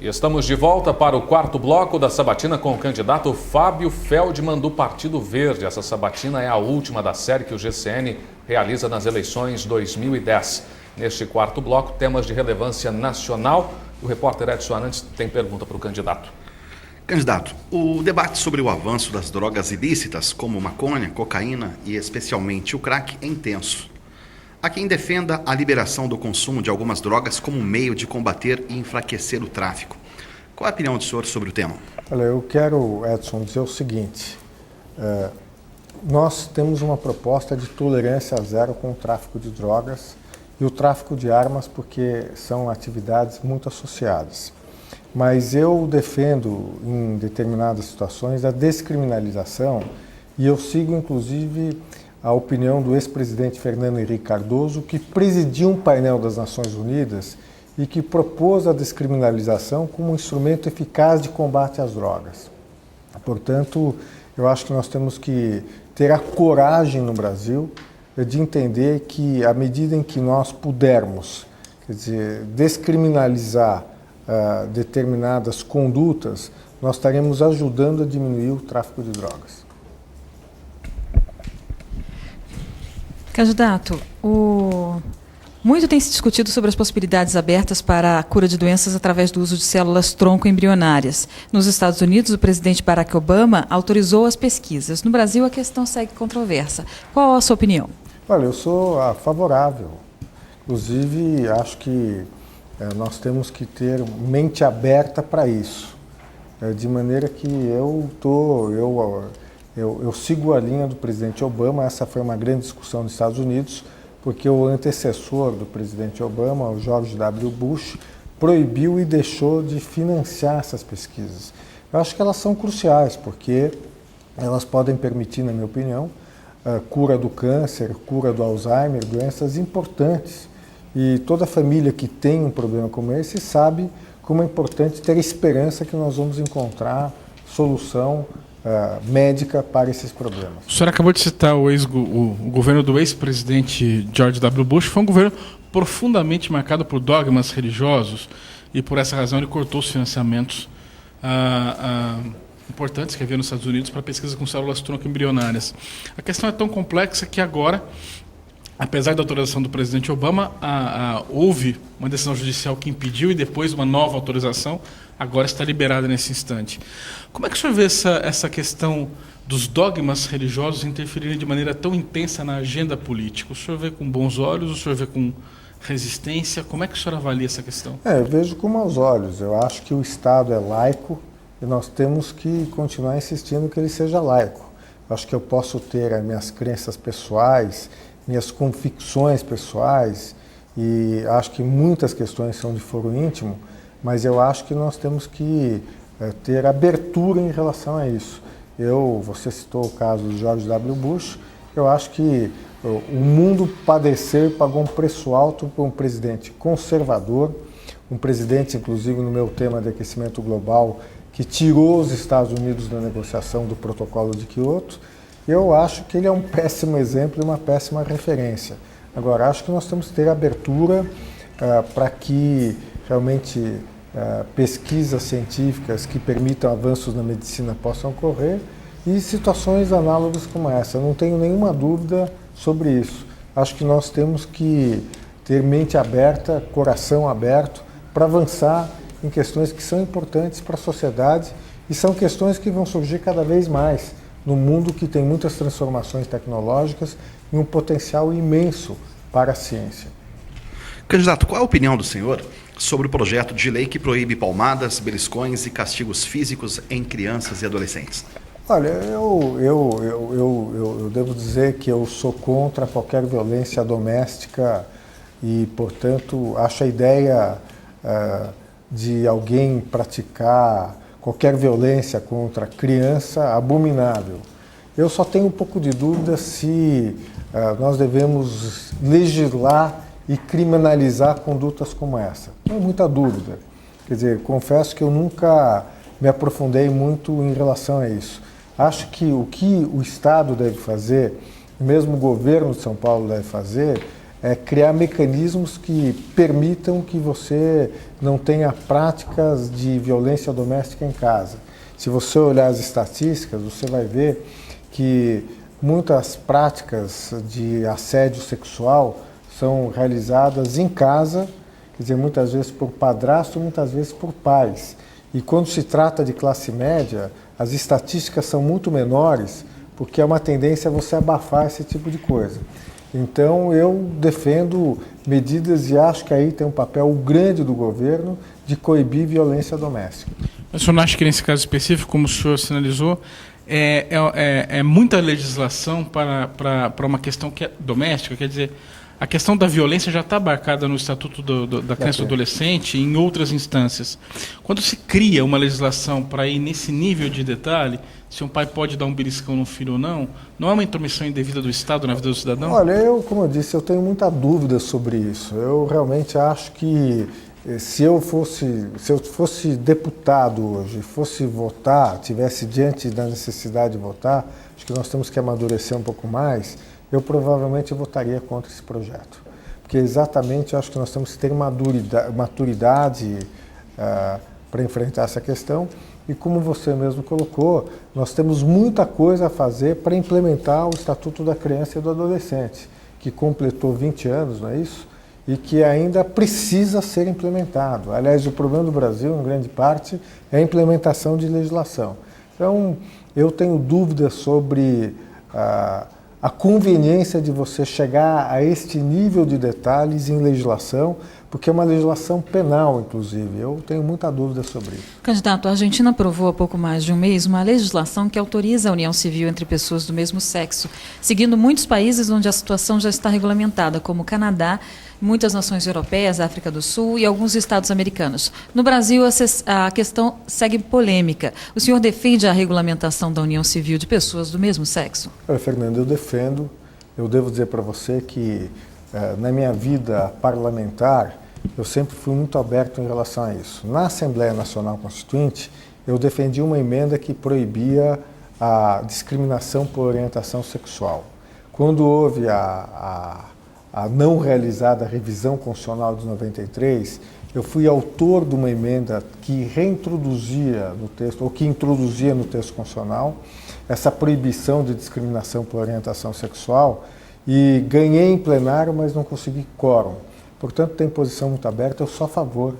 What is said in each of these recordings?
E estamos de volta para o quarto bloco da sabatina com o candidato Fábio Feldman do Partido Verde. Essa sabatina é a última da série que o GCN realiza nas eleições 2010. Neste quarto bloco, temas de relevância nacional. O repórter Edson Arantes tem pergunta para o candidato. Candidato, o debate sobre o avanço das drogas ilícitas, como maconha, cocaína e especialmente o crack, é intenso. Há quem defenda a liberação do consumo de algumas drogas como meio de combater e enfraquecer o tráfico. Qual é a opinião do senhor sobre o tema? Olha, eu quero, Edson, dizer o seguinte. Nós temos uma proposta de tolerância zero com o tráfico de drogas e o tráfico de armas, porque são atividades muito associadas. Mas eu defendo, em determinadas situações, a descriminalização e eu sigo, inclusive, a opinião do ex-presidente Fernando Henrique Cardoso, que presidiu um painel das Nações Unidas e que propôs a descriminalização como um instrumento eficaz de combate às drogas. Portanto, eu acho que nós temos que ter a coragem no Brasil de entender que, à medida em que nós pudermos, quer dizer, descriminalizar determinadas condutas, nós estaremos ajudando a diminuir o tráfico de drogas. Candidato, muito tem se discutido sobre as possibilidades abertas para a cura de doenças através do uso de células-tronco embrionárias. Nos Estados Unidos, o presidente Barack Obama autorizou as pesquisas. No Brasil, a questão segue controversa. Qual a sua opinião? Olha, eu sou favorável. Inclusive, acho que nós temos que ter mente aberta para isso. De maneira que eu sigo a linha do presidente Obama. Essa foi uma grande discussão nos Estados Unidos, porque o antecessor do presidente Obama, o George W. Bush, proibiu e deixou de financiar essas pesquisas. Eu acho que elas são cruciais, porque elas podem permitir, na minha opinião, a cura do câncer, cura do Alzheimer, doenças importantes. E toda família que tem um problema como esse sabe como é importante ter esperança que nós vamos encontrar solução médica para esses problemas. O senhor acabou de citar o governo do ex-presidente George W. Bush. Foi um governo profundamente marcado por dogmas religiosos e por essa razão ele cortou os financiamentos importantes que havia nos Estados Unidos para pesquisa com células-tronco embrionárias. A questão é tão complexa que agora, apesar da autorização do presidente Obama, houve uma decisão judicial que impediu e depois uma nova autorização, agora está liberada nesse instante. Como é que o senhor vê essa questão dos dogmas religiosos interferirem de maneira tão intensa na agenda política? O senhor vê com bons olhos, o senhor vê com resistência? Como é que o senhor avalia essa questão? Eu vejo com maus olhos. Eu acho que o Estado é laico e nós temos que continuar insistindo que ele seja laico. Eu acho que eu posso ter as minhas crenças pessoais, minhas convicções pessoais, e acho que muitas questões são de foro íntimo, mas eu acho que nós temos que ter abertura em relação a isso. Você citou o caso de George W. Bush, eu acho que o mundo pagou um preço alto por um presidente conservador, um presidente, inclusive no meu tema de aquecimento global, que tirou os Estados Unidos da negociação do protocolo de Kyoto. Eu acho que ele é um péssimo exemplo e uma péssima referência. Agora, acho que nós temos que ter abertura para que realmente pesquisas científicas que permitam avanços na medicina possam ocorrer e situações análogas como essa. Eu não tenho nenhuma dúvida sobre isso. Acho que nós temos que ter mente aberta, coração aberto, para avançar em questões que são importantes para a sociedade e são questões que vão surgir cada vez mais no mundo que tem muitas transformações tecnológicas e um potencial imenso para a ciência. Candidato, qual é a opinião do senhor sobre o projeto de lei que proíbe palmadas, beliscões e castigos físicos em crianças e adolescentes? Olha, eu devo dizer que eu sou contra qualquer violência doméstica e, portanto, acho a ideia de alguém praticar qualquer violência contra criança abominável. Eu só tenho um pouco de dúvida se nós devemos legislar e criminalizar condutas como essa. Não há muita dúvida. Quer dizer, confesso que eu nunca me aprofundei muito em relação a isso. Acho que o Estado deve fazer, mesmo o governo de São Paulo deve fazer, criar mecanismos que permitam que você não tenha práticas de violência doméstica em casa. Se você olhar as estatísticas, você vai ver que muitas práticas de assédio sexual são realizadas em casa, quer dizer, muitas vezes por padrasto, muitas vezes por pais. E quando se trata de classe média, as estatísticas são muito menores, porque é uma tendência a você abafar esse tipo de coisa. Então, eu defendo medidas e acho que aí tem um papel grande do governo de coibir violência doméstica. O senhor não acha que nesse caso específico, como o senhor sinalizou, é muita legislação para uma questão que é doméstica? Quer dizer, a questão da violência já está abarcada no Estatuto da Criança e do Adolescente e em outras instâncias. Quando se cria uma legislação para ir nesse nível de detalhe, se um pai pode dar um beliscão no filho ou não é uma intromissão indevida do Estado na vida do cidadão? Olha, como eu disse, eu tenho muita dúvida sobre isso. Eu realmente acho que se eu fosse deputado hoje, fosse votar, tivesse diante da necessidade de votar, acho que nós temos que amadurecer um pouco mais, eu provavelmente votaria contra esse projeto. Porque exatamente eu acho que nós temos que ter maturidade para enfrentar essa questão. E como você mesmo colocou, nós temos muita coisa a fazer para implementar o Estatuto da Criança e do Adolescente, que completou 20 anos, não é isso? E que ainda precisa ser implementado. Aliás, o problema do Brasil, em grande parte, é a implementação de legislação. Então, eu tenho dúvidas sobre a conveniência de você chegar a este nível de detalhes em legislação, porque é uma legislação penal, inclusive. Eu tenho muita dúvida sobre isso. Candidato, a Argentina aprovou há pouco mais de um mês uma legislação que autoriza a união civil entre pessoas do mesmo sexo, seguindo muitos países onde a situação já está regulamentada, como o Canadá, muitas nações europeias, África do Sul e alguns estados americanos. No Brasil, a questão segue polêmica. O senhor defende a regulamentação da união civil de pessoas do mesmo sexo? Olha, Fernando, eu defendo. Eu devo dizer para você que na minha vida parlamentar, eu sempre fui muito aberto em relação a isso. Na Assembleia Nacional Constituinte, eu defendi uma emenda que proibia a discriminação por orientação sexual. Quando houve a não realizada revisão constitucional de 93, eu fui autor de uma emenda que reintroduzia no texto, ou que introduzia no texto constitucional, essa proibição de discriminação por orientação sexual, e ganhei em plenário, mas não consegui quórum. Portanto, tem posição muito aberta, eu sou a favor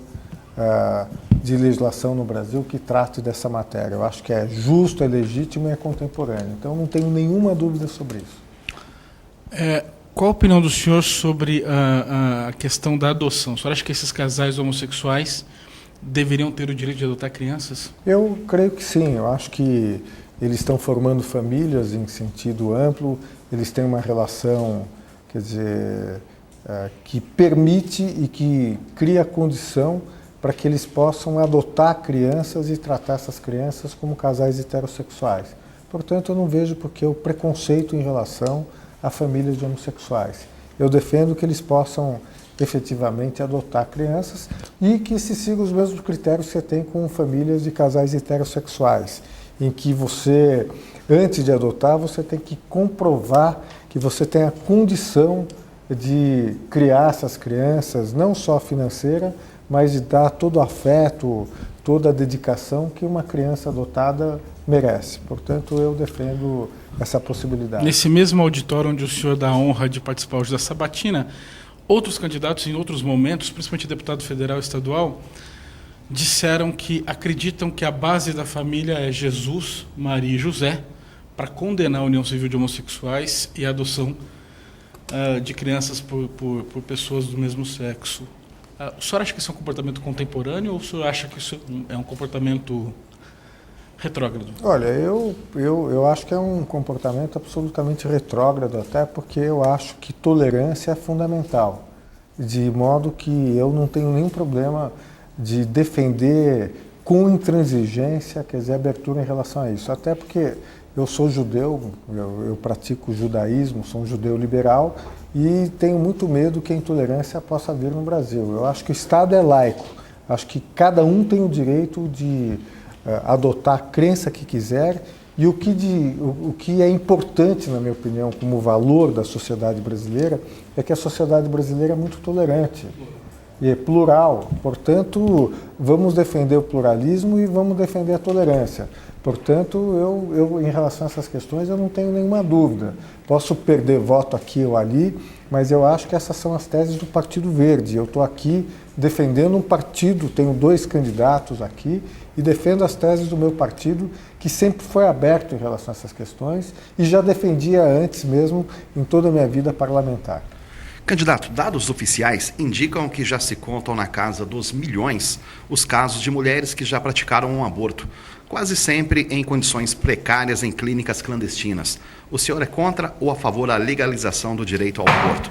de legislação no Brasil que trate dessa matéria. Eu acho que é justo, é legítimo e é contemporâneo. Então, não tenho nenhuma dúvida sobre isso. Qual a opinião do senhor sobre a questão da adoção? O senhor acha que esses casais homossexuais deveriam ter o direito de adotar crianças? Eu creio que sim. Eu acho que eles estão formando famílias em sentido amplo, eles têm uma relação, quer dizer, que permite e que cria condição para que eles possam adotar crianças e tratar essas crianças como casais heterossexuais. Portanto, eu não vejo por que o preconceito em relação a famílias de homossexuais. Eu defendo que eles possam efetivamente adotar crianças e que se sigam os mesmos critérios que você tem com famílias de casais heterossexuais, em que você, antes de adotar, você tem que comprovar que você tem a condição de criar essas crianças, não só financeira, mas de dar todo o afeto, toda a dedicação que uma criança adotada merece. Portanto, eu defendo essa possibilidade. Nesse mesmo auditório onde o senhor dá a honra de participar hoje da sabatina, outros candidatos em outros momentos, principalmente deputado federal e estadual, disseram que acreditam que a base da família é Jesus, Maria e José, para condenar a união civil de homossexuais e a adoção de crianças por pessoas do mesmo sexo. O senhor acha que isso é um comportamento contemporâneo ou o senhor acha que isso é um comportamento retrógrado? Olha, eu acho que é um comportamento absolutamente retrógrado, até porque eu acho que tolerância é fundamental, de modo que eu não tenho nenhum problema de defender com intransigência, quer dizer, abertura em relação a isso. Até porque eu sou judeu, eu pratico judaísmo, sou um judeu liberal e tenho muito medo que a intolerância possa vir no Brasil. Eu acho que o Estado é laico, acho que cada um tem o direito de adotar a crença que quiser E o que é importante, na minha opinião, como valor da sociedade brasileira, é que a sociedade brasileira é muito tolerante e é plural. Portanto, vamos defender o pluralismo e vamos defender a tolerância. Portanto, eu em relação a essas questões, eu não tenho nenhuma dúvida. Posso perder voto aqui ou ali, mas eu acho que essas são as teses do Partido Verde. Eu estou aqui defendendo um partido, tenho 2 candidatos aqui, e defendo as teses do meu partido, que sempre foi aberto em relação a essas questões e já defendia antes mesmo em toda a minha vida parlamentar. Candidato, dados oficiais indicam que já se contam na casa dos milhões os casos de mulheres que já praticaram um aborto, quase sempre em condições precárias em clínicas clandestinas. O senhor é contra ou a favor da legalização do direito ao aborto?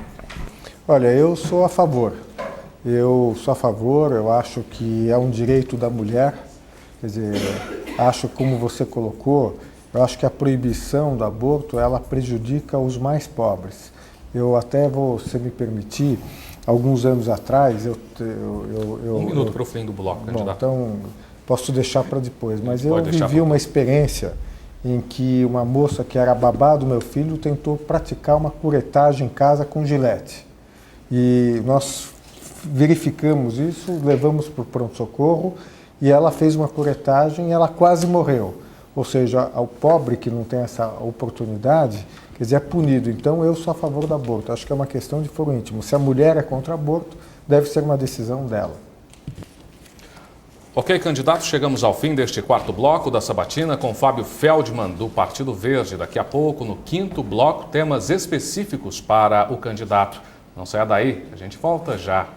Olha, eu sou a favor. Eu sou a favor, eu acho que é um direito da mulher. Quer dizer, acho, como você colocou, eu acho que a proibição do aborto, ela prejudica os mais pobres. Eu até vou, se me permitir, alguns anos atrás, Um minuto para o fim do bloco, candidato. Bom, então, posso deixar para depois, mas eu vivi uma experiência em que uma moça que era babá do meu filho tentou praticar uma curetagem em casa com gilete. E nós verificamos isso, levamos para o pronto-socorro e ela fez uma curetagem e ela quase morreu. Ou seja, ao pobre que não tem essa oportunidade, quer dizer, é punido. Então, eu sou a favor do aborto. Acho que é uma questão de foro íntimo. Se a mulher é contra o aborto, deve ser uma decisão dela. Ok, candidato, chegamos ao fim deste 4º bloco da Sabatina com Fábio Feldman, do Partido Verde. Daqui a pouco, no 5º bloco, temas específicos para o candidato. Não saia daí, a gente volta já.